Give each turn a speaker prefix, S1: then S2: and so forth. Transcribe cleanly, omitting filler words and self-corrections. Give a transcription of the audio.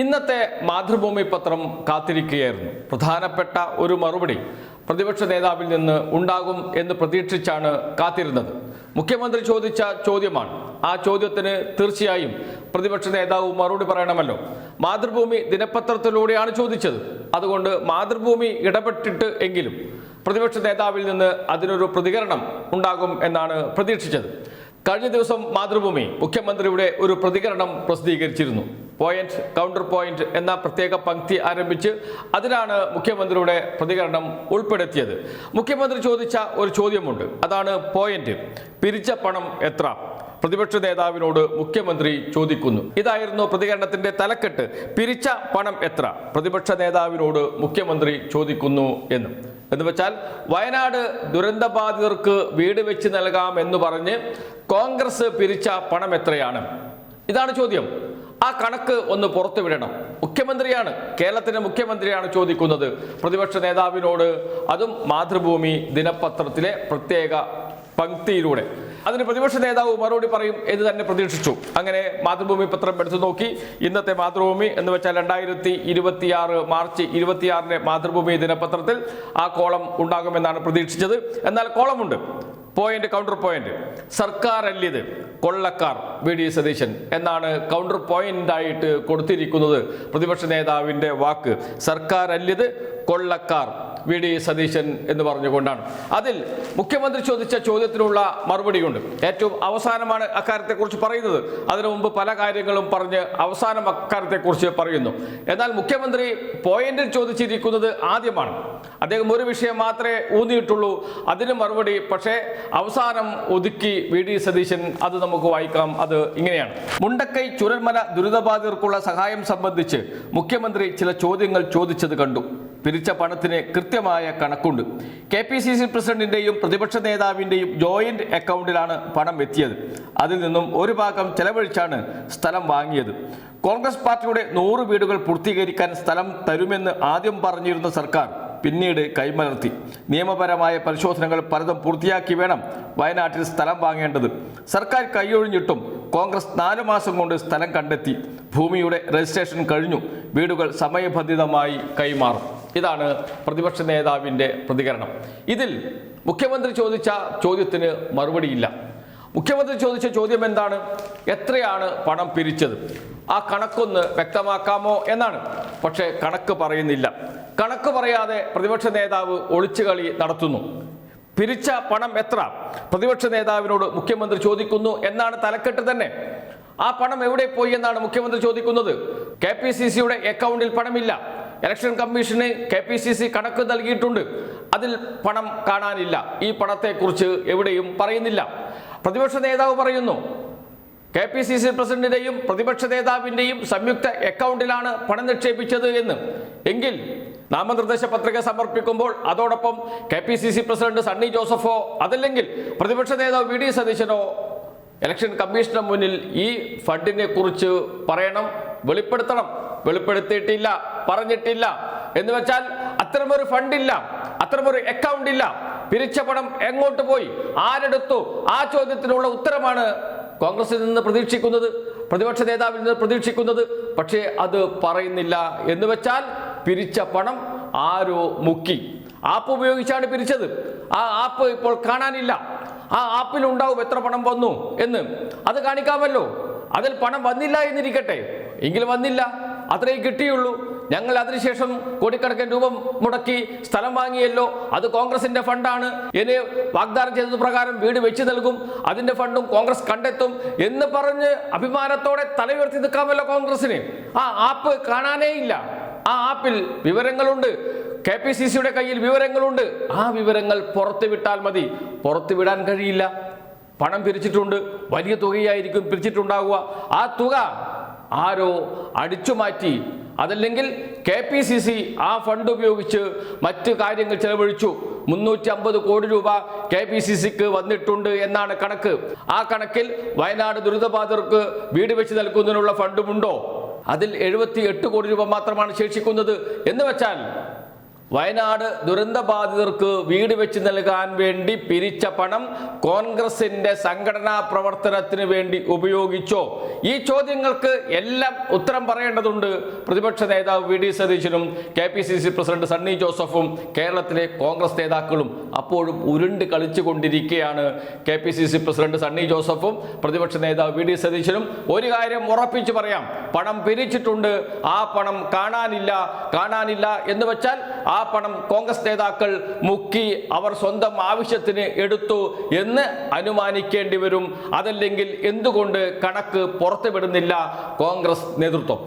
S1: ഇന്നത്തെ മാതൃഭൂമി പത്രം കാത്തിരിക്കുകയായിരുന്നു. പ്രധാനപ്പെട്ട ഒരു മറുപടി പ്രതിപക്ഷ നേതാവിൽ നിന്ന് ഉണ്ടാകും എന്ന് പ്രതീക്ഷിച്ചാണ് കാത്തിരുന്നത്. മുഖ്യമന്ത്രി ചോദിച്ച ചോദ്യമാണ്. ആ ചോദ്യത്തിന് തീർച്ചയായും പ്രതിപക്ഷ നേതാവ് മറുപടി പറയണമല്ലോ. മാതൃഭൂമി ദിനപത്രത്തിലൂടെയാണ് ചോദിച്ചത്. അതുകൊണ്ട് മാതൃഭൂമി ഇടപെട്ടിട്ട് എങ്കിലും പ്രതിപക്ഷ നേതാവിൽ നിന്ന് അതിനൊരു പ്രതികരണം ഉണ്ടാകും എന്നാണ് പ്രതീക്ഷിച്ചത്. കഴിഞ്ഞ ദിവസം മാതൃഭൂമി മുഖ്യമന്ത്രിയുടെ ഒരു പ്രതികരണം പ്രസിദ്ധീകരിച്ചിരുന്നു. പോയിന്റ് കൗണ്ടർ പോയിന്റ് എന്ന പ്രത്യേക പങ്ക്തി ആരംഭിച്ച് അതിലാണ് മുഖ്യമന്ത്രിയുടെ പ്രതികരണം ഉൾപ്പെടുത്തിയത്. മുഖ്യമന്ത്രി ചോദിച്ച ഒരു ചോദ്യമുണ്ട്. അതാണ് പോയിന്റ്. പിരിച്ച പണം എത്ര? പ്രതിപക്ഷ നേതാവിനോട് മുഖ്യമന്ത്രി ചോദിക്കുന്നു. ഇതായിരുന്നു പ്രതികരണത്തിന്റെ തലക്കെട്ട്. പിരിച്ച പണം എത്ര? പ്രതിപക്ഷ നേതാവിനോട് മുഖ്യമന്ത്രി ചോദിക്കുന്നു എന്ന് വെച്ചാൽ വയനാട് ദുരന്തബാധിതർക്ക് വീട് വെച്ച് നൽകാം എന്ന് പറഞ്ഞ് കോൺഗ്രസ് പിരിച്ച പണം എത്രയാണ്? ഇതാണ് ചോദ്യം. ആ കണക്ക് ഒന്ന് പുറത്തുവിടണം. മുഖ്യമന്ത്രിയാണ്, കേരളത്തിന്റെ മുഖ്യമന്ത്രിയാണ് ചോദിക്കുന്നത് പ്രതിപക്ഷ നേതാവിനോട്, അതും മാതൃഭൂമി ദിനപത്രത്തിലെ പ്രത്യേക പങ്ക്തിയിലൂടെ. അതിന് പ്രതിപക്ഷ നേതാവ് മറുപടി പറയും എന്ന് തന്നെ പ്രതീക്ഷിച്ചു. അങ്ങനെ മാതൃഭൂമി പത്രം എടുത്തു നോക്കി. ഇന്നത്തെ മാതൃഭൂമി എന്ന് വെച്ചാൽ 2026 മാർച്ച് 26 മാതൃഭൂമി ദിനപത്രത്തിൽ ആ കോളം ഉണ്ടാകുമെന്നാണ് പ്രതീക്ഷിച്ചത്. എന്നാൽ കോളമുണ്ട്. Point counter point. സർക്കാർ അല്ലിത്, കൊള്ളക്കാർ വി ഡി സതീശൻ എന്നാണ് കൗണ്ടർ പോയിന്റായിട്ട് കൊടുത്തിരിക്കുന്നത്. പ്രതിപക്ഷ നേതാവിന്റെ വാക്ക് സർക്കാർ അല്ലിത്, കൊള്ളക്കാർ വി ഡി സതീശൻ എന്ന് പറഞ്ഞുകൊണ്ടാണ്. അതിൽ മുഖ്യമന്ത്രി ചോദിച്ച ചോദ്യത്തിനുള്ള മറുപടിയുണ്ട്. ഏറ്റവും അവസാനമാണ് അക്കാര്യത്തെക്കുറിച്ച് പറയുന്നത്. അതിനു മുമ്പ് പല കാര്യങ്ങളും പറഞ്ഞ് അവസാനം അക്കാര്യത്തെക്കുറിച്ച് പറയുന്നു. എന്നാൽ മുഖ്യമന്ത്രി പോയിന്റിൽ ചോദിച്ചിരിക്കുന്നത് ആദ്യമാണ്. അദ്ദേഹം ഒരു വിഷയം മാത്രമേ ഊന്നിയിട്ടുള്ളൂ, അതിന് മറുപടി പക്ഷേ അവസാനം ഒതുക്കി വി ഡി സതീശൻ. അത് നമുക്ക് വായിക്കാം. അത് ഇങ്ങനെയാണ്. മുണ്ടക്കൈ ചുരൽമല ദുരിതബാധിതർക്കുള്ള സഹായം സംബന്ധിച്ച് മുഖ്യമന്ത്രി ചില ചോദ്യങ്ങൾ ചോദിച്ചത് കണ്ടു. പിരിച്ച പണത്തിന് കൃത്യമായ കണക്കുണ്ട്. KPCC പ്രസിഡന്റിന്റെയും പ്രതിപക്ഷ നേതാവിന്റെയും ജോയിന്റ് അക്കൗണ്ടിലാണ് പണം എത്തിയത്. അതിൽ നിന്നും ഒരു ഭാഗം ചെലവഴിച്ചാണ് സ്ഥലം വാങ്ങിയത്. കോൺഗ്രസ് പാർട്ടിയുടെ 100 വീടുകൾ പൂർത്തീകരിക്കാൻ സ്ഥലം തരുമെന്ന് ആദ്യം പറഞ്ഞിരുന്ന സർക്കാർ പിന്നീട് കൈമലർത്തി. നിയമപരമായ പരിശോധനകൾ പലതും പൂർത്തിയാക്കി വേണം വയനാട്ടിൽ സ്ഥലം വാങ്ങേണ്ടത്. സർക്കാർ കൈയൊഴിഞ്ഞിട്ടും കോൺഗ്രസ് 4 മാസം കൊണ്ട് സ്ഥലം കണ്ടെത്തി. ഭൂമിയുടെ രജിസ്ട്രേഷൻ കഴിഞ്ഞു. വീടുകൾ സമയബന്ധിതമായി കൈമാറും. ഇതാണ് പ്രതിപക്ഷ നേതാവിൻ്റെ പ്രതികരണം. ഇതിൽ മുഖ്യമന്ത്രി ചോദിച്ച ചോദ്യത്തിന് മറുപടിയില്ല. മുഖ്യമന്ത്രി ചോദിച്ച ചോദ്യം എന്താണ്? എത്രയാണ് പണം പിരിച്ചത്? ആ കണക്കൊന്ന് വ്യക്തമാക്കാമോ എന്നാണ്. പക്ഷേ കണക്ക് പറയുന്നില്ല. കണക്ക് പറയാതെ പ്രതിപക്ഷ നേതാവ് ഒളിച്ചുകളി നടത്തുന്നു. പിരിച്ച പണം എത്ര? പ്രതിപക്ഷ നേതാവിനോട് മുഖ്യമന്ത്രി ചോദിക്കുന്നു എന്നാണ് തലക്കെട്ട് തന്നെ. ആ പണം എവിടെ പോയി എന്നാണ് മുഖ്യമന്ത്രി ചോദിക്കുന്നത്. KPCCയുടെ അക്കൗണ്ടിൽ പണമില്ല. ഇലക്ഷൻ കമ്മീഷന് KPCC കണക്ക് നൽകിയിട്ടുണ്ട്. അതിൽ പണം കാണാനില്ല. ഈ പണത്തെക്കുറിച്ച് എവിടെയും പറയുന്നില്ല. പ്രതിപക്ഷ നേതാവ് പറയുന്നു KPCC പ്രസിഡന്റിന്റെയും പ്രതിപക്ഷ നേതാവിന്റെയും സംയുക്ത അക്കൗണ്ടിലാണ് പണം നിക്ഷേപിച്ചത് എന്ന്. എങ്കിൽ നാമനിർദ്ദേശ പത്രിക സമർപ്പിക്കുമ്പോൾ അതോടൊപ്പം KPCC പ്രസിഡന്റ് സണ്ണി ജോസഫോ അതല്ലെങ്കിൽ പ്രതിപക്ഷ നേതാവ് വി ഡി സതീശനോ ഇലക്ഷൻ കമ്മീഷന് മുന്നിൽ ഈ ഫണ്ടിനെ കുറിച്ച് പറയണം, വെളിപ്പെടുത്തണം. വെളിപ്പെടുത്തിയിട്ടില്ല, പറഞ്ഞിട്ടില്ല. എന്ന് വെച്ചാൽ അത്തരമൊരു ഫണ്ടില്ല, അത്തരമൊരു അക്കൗണ്ട് ഇല്ല. പിരിച്ച പണം എങ്ങോട്ട് പോയി, ആരെടുത്തു? ആ ചോദ്യത്തിനുള്ള ഉത്തരമാണ് കോൺഗ്രസിൽ നിന്ന് പ്രതീക്ഷിക്കുന്നത്, പ്രതിപക്ഷ നേതാവിൽ നിന്ന് പ്രതീക്ഷിക്കുന്നത്. പക്ഷേ അത് പറയുന്നില്ല. എന്ന് വെച്ചാൽ പിരിച്ച പണം ആരോ മുക്കി. ആപ്പ് ഉപയോഗിച്ചാണ് പിരിച്ചത്. ആ ആപ്പ് ഇപ്പോൾ കാണാനില്ല. ആ ആപ്പിൽ ഉണ്ടാവും എത്ര പണം വന്നു എന്ന്. അത് കാണിക്കാമല്ലോ. അതിൽ പണം വന്നില്ല എന്നിരിക്കട്ടെ, എങ്കിലും വന്നില്ല, അത്രയും കിട്ടിയുള്ളൂ. ഞങ്ങൾ അതിനുശേഷം കോടിക്കണക്കിന് രൂപ മുടക്കി സ്ഥലം വാങ്ങിയല്ലോ, അത് കോൺഗ്രസിന്റെ ഫണ്ടാണ്, ഇനി വാഗ്ദാനം ചെയ്തത് പ്രകാരം വീട് വെച്ച് നൽകും, അതിന്റെ ഫണ്ടും കോൺഗ്രസ് കണ്ടെത്തും എന്ന് പറഞ്ഞ് അഭിമാനത്തോടെ തലയുയർത്തി നിൽക്കാമല്ലോ കോൺഗ്രസിന്. ആ ആപ്പ് കാണാനേ ഇല്ല. ആ ആപ്പിൽ വിവരങ്ങളുണ്ട്. KPCCയുടെ കയ്യിൽ വിവരങ്ങളുണ്ട്. ആ വിവരങ്ങൾ പുറത്തുവിട്ടാൽ മതി. പുറത്തുവിടാൻ കഴിയില്ല. പണം പിരിച്ചിട്ടുണ്ട്, വലിയ തുകയായിരിക്കും പിരിച്ചിട്ടുണ്ടാവുക. ആ തുക ആരോ അടിച്ചു മാറ്റി. അതല്ലെങ്കിൽ KPCC ആ ഫണ്ട് ഉപയോഗിച്ച് മറ്റ് കാര്യങ്ങൾ ചെലവഴിച്ചു. 350 കോടി രൂപ KPCCക്ക് വന്നിട്ടുണ്ട് എന്നാണ് കണക്ക്. ആ കണക്കിൽ വയനാട് ദുരിതബാധിതർക്ക് വീട് വെച്ച് നൽകുന്നതിനുള്ള ഫണ്ടുമുണ്ടോ? അതിൽ 78 കോടി രൂപ മാത്രമാണ് ശേഷിക്കുന്നത്. എന്ന് വെച്ചാൽ വയനാട് ദുരന്തബാധിതർക്ക് വീട് വെച്ച് നൽകാൻ വേണ്ടി പിരിച്ച പണം കോൺഗ്രസിന്റെ സംഘടനാ പ്രവർത്തനത്തിന് വേണ്ടി ഉപയോഗിച്ചോ? ഈ ചോദ്യങ്ങൾക്ക് എല്ലാം ഉത്തരം പറയേണ്ടതുണ്ട് പ്രതിപക്ഷ നേതാവ് വി ഡി സതീശനും KPCC പ്രസിഡന്റ് സണ്ണി ജോസഫും കേരളത്തിലെ കോൺഗ്രസ് നേതാക്കളും. അപ്പോഴും ഉരുണ്ട് കളിച്ചുകൊണ്ടിരിക്കുകയാണ് KPCC പ്രസിഡന്റ് സണ്ണി ജോസഫും പ്രതിപക്ഷ നേതാവ് വി ഡി സതീശനും. ഒരു കാര്യം ഉറപ്പിച്ചു പറയാം, പണം പിരിച്ചിട്ടുണ്ട്, ആ പണം കാണാനില്ല എന്ന് വെച്ചാൽ ആ പണം കോൺഗ്രസ് നേതാക്കൾ മുക്കി അവർ സ്വന്തം ആവശ്യത്തിന് എടുത്തു എന്ന് അനുമാനിക്കേണ്ടി വരും. അതല്ലെങ്കിൽ എന്തുകൊണ്ട് കണക്ക് പുറത്തുവിടുന്നില്ല കോൺഗ്രസ് നേതൃത്വം?